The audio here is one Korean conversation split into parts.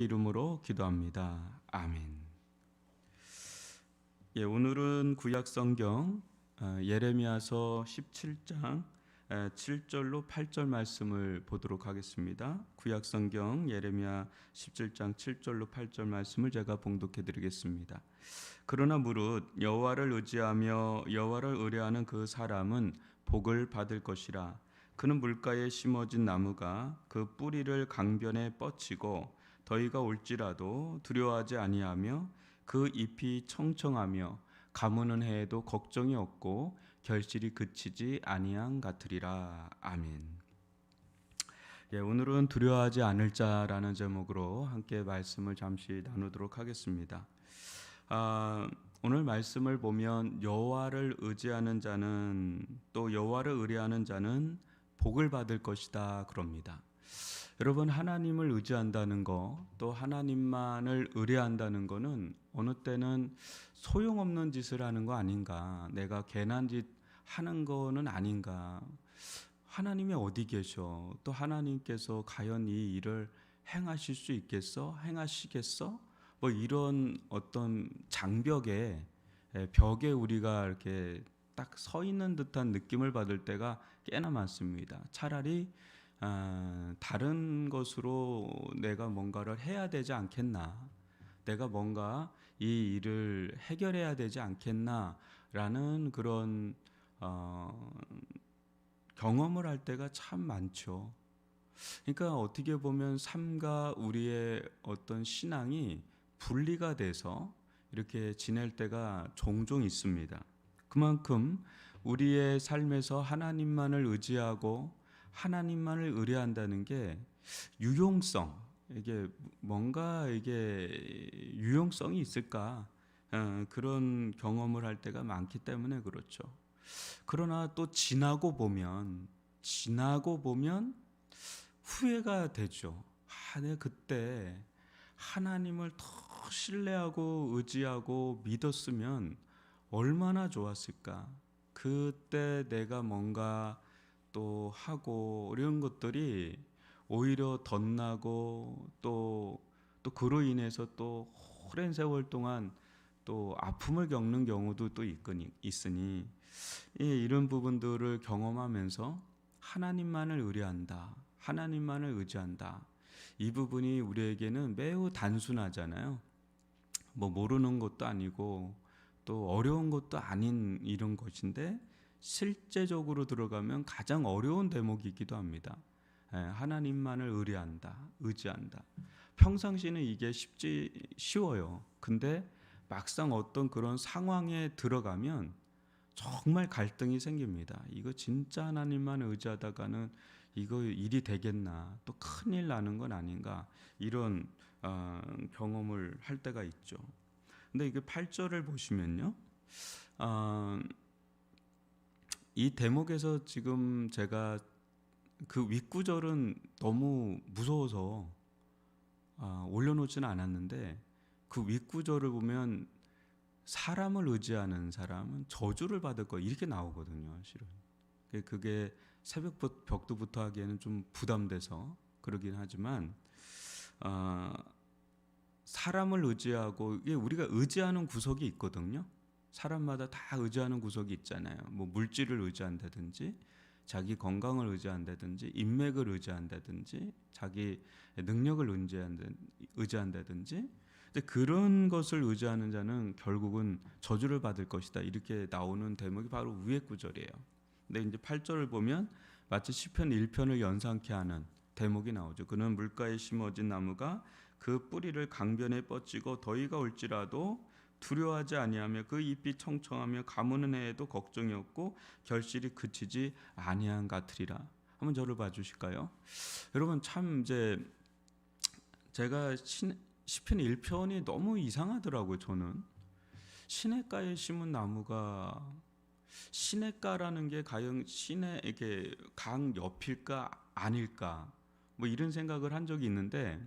이름으로 기도합니다. 아멘. 오늘은 구약 성경 예레미야서 17장 7절로 8절 말씀을 보도록 하겠습니다. 구약 성경 예레미야 17장 7절로 8절 말씀을 제가 봉독해 드리겠습니다. 그러나 무릇 여호와를 의지하며 여호와를 의뢰하는 그 사람은 복을 받을 것이라. 그는 물가에 심어진 나무가 그 뿌리를 강변에 뻗치고 더위가 올지라도 두려워하지 아니하며 그 잎이 청청하며 가무는 해에도 걱정이 없고 결실이 그치지 아니한 같으리라. 아멘. 오늘은 두려워하지 않을 자라는 제목으로 함께 말씀을 잠시 나누도록 하겠습니다. 오늘 말씀을 보면 여호와를 의지하는 자는 또 여호와를 의뢰하는 자는 복을 받을 것이다 그럽니다. 여러분, 하나님을 의지한다는 거, 또 하나님만을 의뢰한다는 거는 어느 때는 소용없는 짓을 하는 거 아닌가, 내가 괜한 짓 하는 거는 아닌가, 하나님이 어디 계셔, 또 하나님께서 과연 이 일을 행하실 수 있겠어? 행하시겠어? 뭐 이런 어떤 장벽에, 벽에 우리가 이렇게 딱 서 있는 듯한 느낌을 받을 때가 꽤나 많습니다. 차라리 다른 것으로 내가 뭔가를 해야 되지 않겠나, 내가 뭔가 이 일을 해결해야 되지 않겠나라는 그런 경험을 할 때가 참 많죠. 그러니까 어떻게 보면 삶과 우리의 어떤 신앙이 분리가 돼서 이렇게 지낼 때가 종종 있습니다. 그만큼 우리의 삶에서 하나님만을 의지하고 하나님만을 의뢰한다는 게 유용성, 이게 뭔가 이게 유용성이 있을까, 그런 경험을 할 때가 많기 때문에 그렇죠. 그러나 또 지나고 보면 후회가 되죠. 내가 그때 하나님을 더 신뢰하고 의지하고 믿었으면 얼마나 좋았을까. 그때 내가 뭔가 또 하고 이런 것들이 오히려 덧나고 또 그로 인해서 또 오랜 세월 동안 또 아픔을 겪는 경우도 또 있으니 이런 부분들을 경험하면서 하나님만을 의뢰한다, 하나님만을 의지한다, 이 부분이 우리에게는 매우 단순하잖아요. 뭐 모르는 것도 아니고 또 어려운 것도 아닌 이런 것인데 실제적으로 들어가면 가장 어려운 대목이기도 합니다. 하나님만을 의지한다. 평상시는 이게 쉬워요. 근데 막상 어떤 그런 상황에 들어가면 정말 갈등이 생깁니다. 이거 진짜 하나님만 의지하다가는 이거 일이 되겠나, 또 큰일 나는 건 아닌가, 이런 경험을 할 때가 있죠. 근데 이게 8절을 보시면요, 이 대목에서 지금 제가 그 윗구절은 너무 무서워서 올려놓지는 않았는데, 그 윗구절을 보면 사람을 의지하는 사람은 저주를 받을 거 이렇게 나오거든요. 실은 그게 새벽 벽두부터 하기에는 좀 부담돼서 그러긴 하지만 사람을 의지하고, 이게 우리가 의지하는 구석이 있거든요. 사람마다 다 의지하는 구석이 있잖아요. 뭐 물질을 의지한다든지, 자기 건강을 의지한다든지, 인맥을 의지한다든지, 자기 능력을 의지한다든지. 근데 그런 것을 의지하는 자는 결국은 저주를 받을 것이다, 이렇게 나오는 대목이 바로 위의 구절이에요. 근데 이제 8절을 보면 마치 시편 1편을 연상케 하는 대목이 나오죠. 그는 물가에 심어진 나무가 그 뿌리를 강변에 뻗치고 더위가 올지라도 두려워하지 아니하며 그 잎이 청청하며 가무는 해에도 걱정이 없고 결실이 그치지 아니한 같으리라. 한번 저를 봐주실까요? 여러분, 참 이제 제가 시편 1편이 너무 이상하더라고요. 저는 시냇가에 심은 나무가, 시냇가라는 게 과연 시내에게 강 옆일까 아닐까, 뭐 이런 생각을 한 적이 있는데,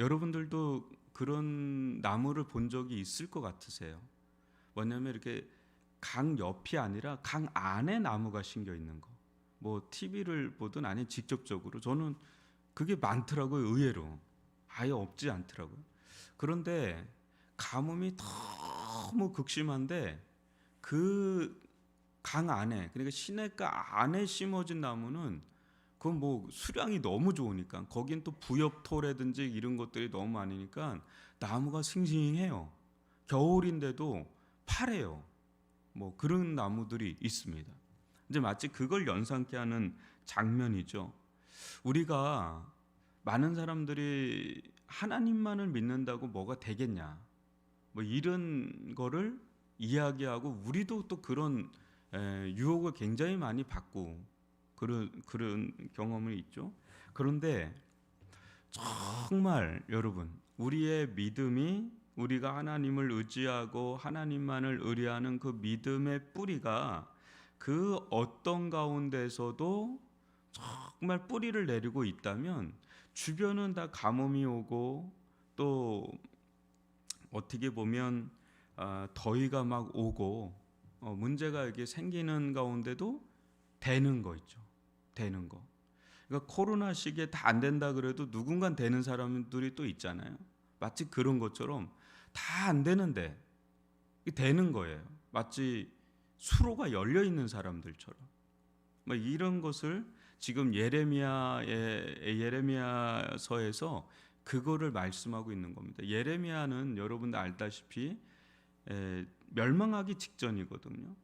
여러분들도 그런 나무를 본 적이 있을 것 같으세요? 뭐냐면 이렇게 강 옆이 아니라 강 안에 나무가 심겨 있는 거. 뭐 TV를 보든 아니 직접적으로 저는 그게 많더라고요. 의외로 아예 없지 않더라고요. 그런데 가뭄이 너무 극심한데 그 강 안에, 그러니까 시냇가 안에 심어진 나무는 그건 뭐 수량이 너무 좋으니까, 거긴 또 부엽토라든지 이런 것들이 너무 많으니까 나무가 싱싱해요. 겨울인데도 파래요. 뭐 그런 나무들이 있습니다. 이제 마치 그걸 연상케 하는 장면이죠. 우리가 많은 사람들이 하나님만을 믿는다고 뭐가 되겠냐, 뭐 이런 거를 이야기하고, 우리도 또 그런 유혹을 굉장히 많이 받고 그런 경험이 있죠. 그런데 정말 여러분, 우리의 믿음이, 우리가 하나님을 의지하고 하나님만을 의뢰하는 그 믿음의 뿌리가 그 어떤 가운데서도 정말 뿌리를 내리고 있다면, 주변은 다 가뭄이 오고 또 어떻게 보면 더위가 막 오고 문제가 이렇게 생기는 가운데도 되는 거 있죠. 되는 거. 그러니까 코로나 시기에 다 안 된다 그래도 누군가 되는 사람들이 또 있잖아요. 마치 그런 것처럼 다 안 되는데 되는 거예요. 마치 수로가 열려 있는 사람들처럼. 뭐 이런 것을 지금 예레미야서에서 그거를 말씀하고 있는 겁니다. 예레미야는 여러분들 알다시피 멸망하기 직전이거든요.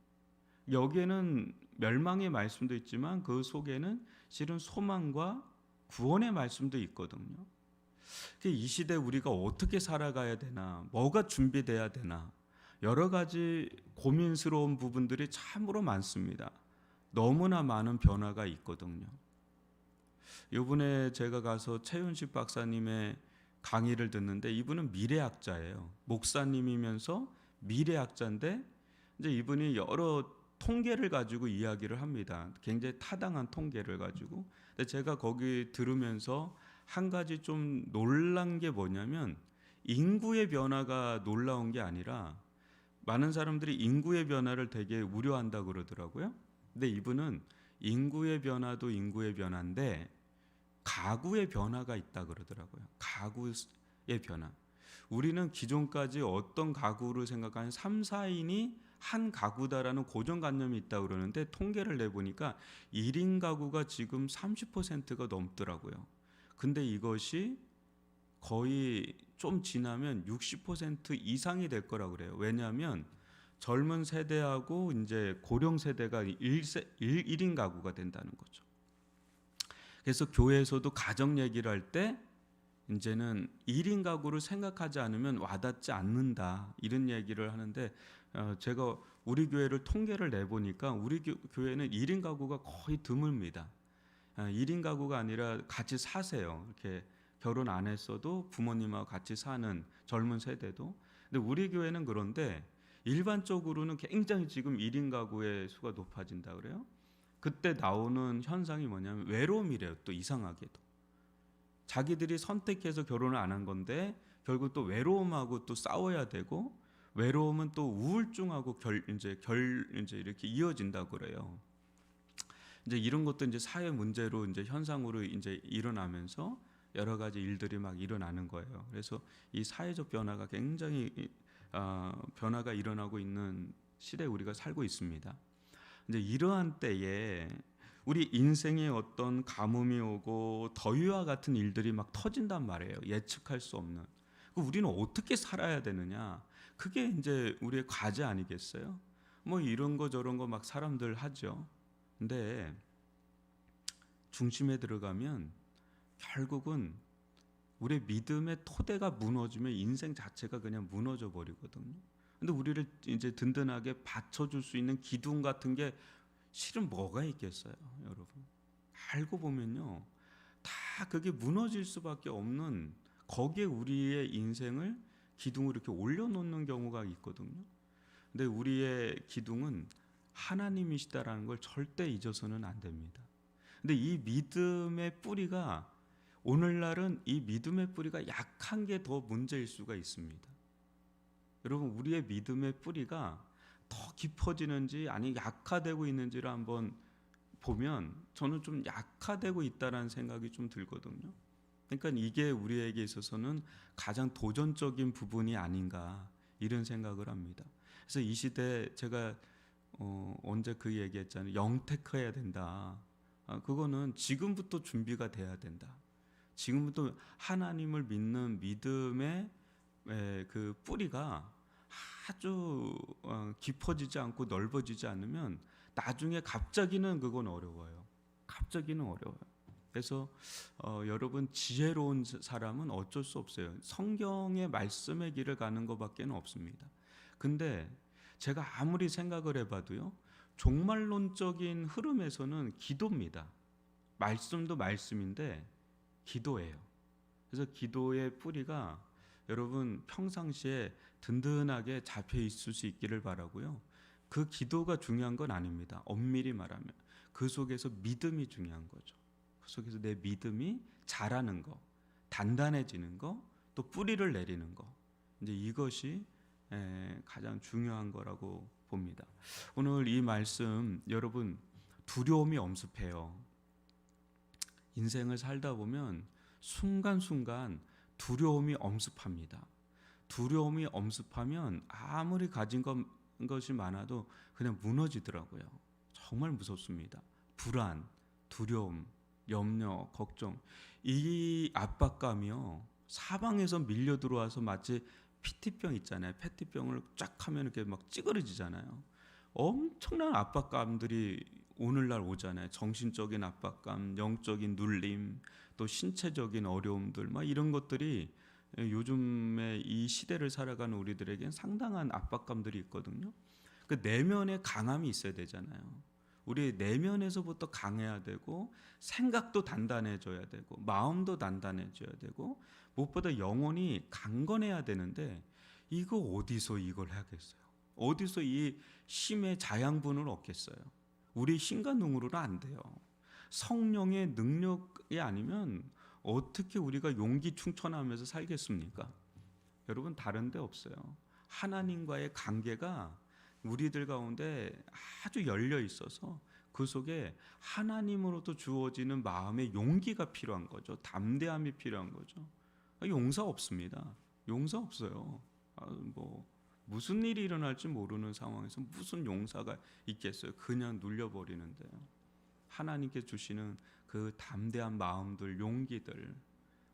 여기에는 멸망의 말씀도 있지만 그 속에는 실은 소망과 구원의 말씀도 있거든요. 이 시대 우리가 어떻게 살아가야 되나, 뭐가 준비돼야 되나, 여러 가지 고민스러운 부분들이 참으로 많습니다. 너무나 많은 변화가 있거든요. 이번에 제가 가서 최윤식 박사님의 강의를 듣는데, 이분은 미래학자예요. 목사님이면서 미래학자인데, 이제 이분이 여러 통계를 가지고 이야기를 합니다. 굉장히 타당한 통계를 가지고. 근데 제가 거기 들으면서 한 가지 좀 놀란 게 뭐냐면, 인구의 변화가 놀라운 게 아니라, 많은 사람들이 인구의 변화를 되게 우려한다 그러더라고요. 근데 이분은 인구의 변화도 인구의 변화인데 가구의 변화가 있다 그러더라고요. 가구의 변화. 우리는 기존까지 어떤 가구를 생각하는 3, 4인이 한 가구다라는 고정관념이 있다 그러는데, 통계를 내보니까 1인 가구가 지금 30%가 넘더라고요. 근데 이것이 거의 좀 지나면 60% 이상이 될 거라고 그래요. 왜냐하면 젊은 세대하고 이제 고령 세대가 1인 가구가 된다는 거죠. 그래서 교회에서도 가정 얘기를 할 때 이제는 1인 가구를 생각하지 않으면 와닿지 않는다, 이런 얘기를 하는데, 제가 우리 교회를 통계를 내보니까 우리 교회는 1인 가구가 거의 드뭅니다. 1인 가구가 아니라 같이 사세요. 이렇게 결혼 안 했어도 부모님하고 같이 사는 젊은 세대도. 근데 우리 교회는 그런데 일반적으로는 굉장히 지금 1인 가구의 수가 높아진다 그래요. 그때 나오는 현상이 뭐냐면 외로움이래요. 또 이상하게도 자기들이 선택해서 결혼을 안 한 건데 결국 또 외로움하고 또 싸워야 되고, 외로움은 또 우울증하고 이제 이렇게 이어진다고 그래요. 이제 이런 것도 이제 사회 문제로 이제 현상으로 이제 일어나면서 여러 가지 일들이 막 일어나는 거예요. 그래서 이 사회적 변화가 굉장히 변화가 일어나고 있는 시대에 우리가 살고 있습니다. 이제 이러한 때에 우리 인생에 어떤 가뭄이 오고 더위와 같은 일들이 막 터진단 말이에요. 예측할 수 없는. 우리는 어떻게 살아야 되느냐? 그게 이제 우리의 과제 아니겠어요? 뭐 이런 거 저런 거 막 사람들 하죠. 근데 중심에 들어가면 결국은 우리의 믿음의 토대가 무너지면 인생 자체가 그냥 무너져 버리거든요. 근데 우리를 이제 든든하게 받쳐줄 수 있는 기둥 같은 게 실은 뭐가 있겠어요, 여러분? 알고 보면요, 다 그게 무너질 수밖에 없는, 거기에 우리의 인생을 기둥을 이렇게 올려놓는 경우가 있거든요. 근데 우리의 기둥은 하나님이시다라는 걸 절대 잊어서는 안 됩니다. 근데 이 믿음의 뿌리가, 오늘날은 이 믿음의 뿌리가 약한 게 더 문제일 수가 있습니다. 여러분, 우리의 믿음의 뿌리가 더 깊어지는지 아니 약화되고 있는지를 한번 보면 저는 좀 약화되고 있다라는 생각이 좀 들거든요. 그러니까 이게 우리에게 있어서는 가장 도전적인 부분이 아닌가 이런 생각을 합니다. 그래서 이 시대 제가 언제 그 얘기했잖아요. 영택해야 된다. 그거는 지금부터 준비가 돼야 된다. 지금부터 하나님을 믿는 믿음의 그 뿌리가 아주 깊어지지 않고 넓어지지 않으면 나중에 갑자기는 그건 어려워요. 갑자기는 어려워요. 그래서 여러분 지혜로운 사람은 어쩔 수 없어요. 성경의 말씀의 길을 가는 것밖에는 없습니다. 근데 제가 아무리 생각을 해봐도요, 종말론적인 흐름에서는 기도입니다. 말씀도 말씀인데 기도예요. 그래서 기도의 뿌리가 여러분 평상시에 든든하게 잡혀 있을 수 있기를 바라고요. 그 기도가 중요한 건 아닙니다. 엄밀히 말하면 그 속에서 믿음이 중요한 거죠. 그 속에서 내 믿음이 자라는 거, 단단해지는 거, 또 뿌리를 내리는 거. 이제 이것이 가장 중요한 거라고 봅니다. 오늘 이 말씀 여러분 두려움이 엄습해요. 인생을 살다 보면 순간순간 두려움이 엄습합니다. 두려움이 엄습하면 아무리 가진 것이 많아도 그냥 무너지더라고요. 정말 무섭습니다. 불안, 두려움, 염려, 걱정, 이 압박감이요, 사방에서 밀려 들어와서 마치 피티병 있잖아요. 페티병을 쫙 하면 이렇게 막 찌그러지잖아요. 엄청난 압박감들이 오늘날 오잖아요. 정신적인 압박감, 영적인 눌림, 또 신체적인 어려움들, 막 이런 것들이 요즘에 이 시대를 살아가는 우리들에겐 상당한 압박감들이 있거든요. 그 내면에 강함이 있어야 되잖아요. 우리 내면에서부터 강해야 되고, 생각도 단단해져야 되고, 마음도 단단해져야 되고, 무엇보다 영혼이 강건해야 되는데 이거 어디서 이걸 하겠어요? 어디서 이 힘의 자양분을 얻겠어요? 우리 힘과 능으로는 안 돼요. 성령의 능력이 아니면 어떻게 우리가 용기 충천하면서 살겠습니까? 여러분 다른 데 없어요. 하나님과의 관계가 우리들 가운데 아주 열려 있어서 그 속에 하나님으로부터 주어지는 마음의 용기가 필요한 거죠. 담대함이 필요한 거죠. 용사 없습니다. 용사 없어요. 뭐 무슨 일이 일어날지 모르는 상황에서 무슨 용사가 있겠어요. 그냥 눌려버리는데요. 하나님께 주시는 그 담대한 마음들, 용기들,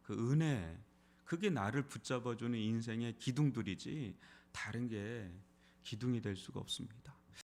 그 은혜, 그게 나를 붙잡아주는 인생의 기둥들이지 다른 게 기둥이 될 수가 없습니다.